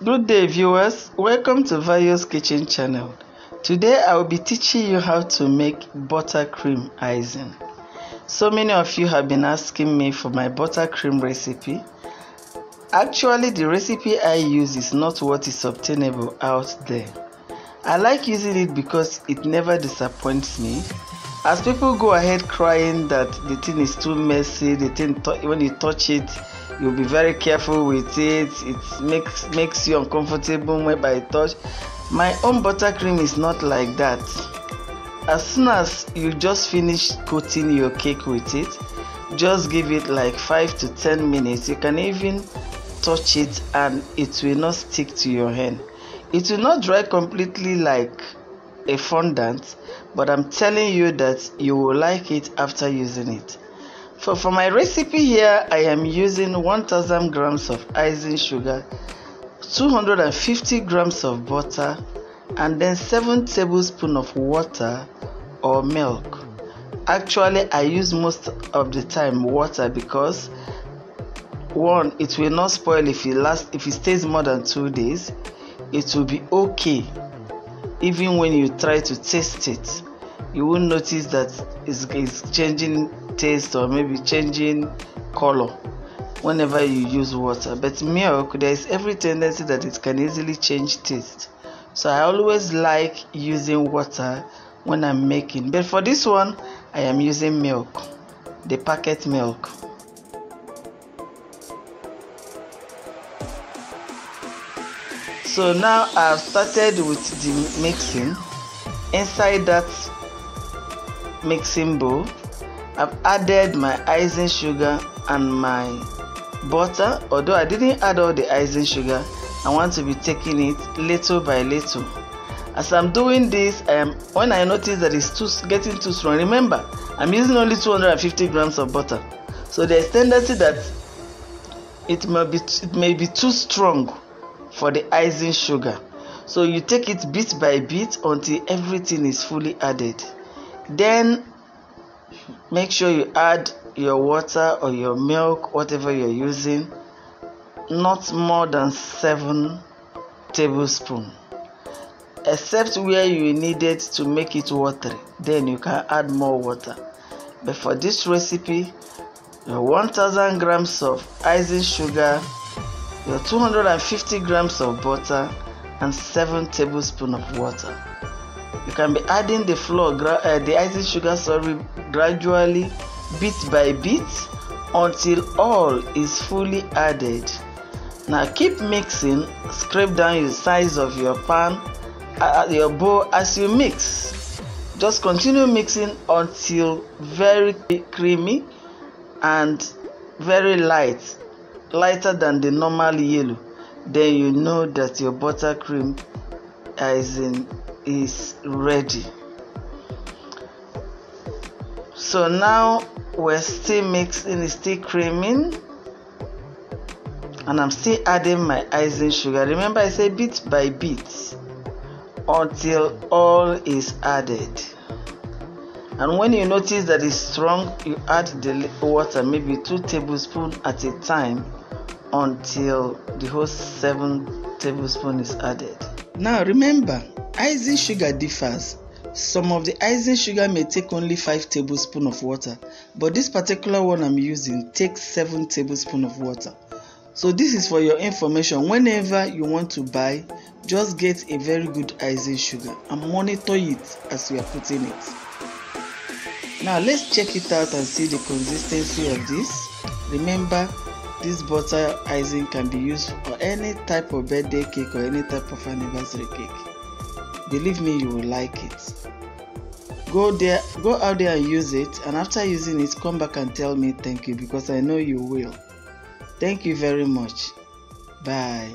Good day viewers, welcome to Vayo's Kitchen channel. Today I will be teaching you how to make butter cream icing. So many of you have been asking me for my buttercream recipe. Actually, the recipe I use is not what is obtainable out there. I like using it because it never disappoints me. As people go ahead crying that the thing is too messy, the thing when you touch it, you'll be very careful with it. It makes you uncomfortable when by touch. My own buttercream is not like that. As soon as you just finish coating your cake with it, just give it like 5 to 10 minutes. You can even touch it and it will not stick to your hand. It will not dry completely like a fondant, but I'm telling you that you will like it after using it. For my recipe here, I am using 1000 grams of icing sugar, 250 grams of butter, and then 7 tablespoons of water or milk. Actually, I use most of the time water because one, it will not spoil if it stays more than 2 days. It will be okay. Even when you try to taste it, you will notice that it's changing taste or maybe changing color whenever you use water. But milk, there is every tendency that it can easily change taste. So I always like using water when I'm making. But for this one, I am using milk, the packet milk. So now I've started with the mixing. Inside that mixing bowl, I've added my icing sugar and my butter. Although I didn't add all the icing sugar, I want to be taking it little by little. As I'm doing this, when I notice that it's getting too strong, remember I'm using only 250 grams of butter, so there's tendency that it may be too strong for the icing sugar. So you take it bit by bit until everything is fully added. Then make sure you add your water or your milk, whatever you're using, not more than 7 tablespoons, except where you need it to make it watery, then you can add more water. But for this recipe, your 1000 grams of icing sugar, your 250 grams of butter, and 7 tablespoons of water. You can be adding the the icing sugar, gradually, bit by bit, until all is fully added. Now keep mixing. Scrape down the size of your pan, your bowl as you mix. Just continue mixing until very creamy and very light, lighter than the normal yellow. Then you know that your buttercream icing is ready. So now we're still mixing, it's still creaming, and I'm still adding my icing sugar. Remember, I say bit by bit until all is added. And when you notice that it's strong, you add the water, maybe 2 tablespoons at a time, until the whole 7 tablespoons is added. Now remember, icing sugar differs. Some of the icing sugar may take only 5 tablespoons of water, but this particular one I'm using takes 7 tablespoons of water. So this is for your information. Whenever you want to buy, just get a very good icing sugar and monitor it as you are putting it. Now let's check it out and see the consistency of this. Remember, this butter icing can be used for any type of birthday cake or any type of anniversary cake. Believe me, you will like it. Go out there and use it, and after using it, come back and tell me thank you, because I know you will. Thank you very much. Bye.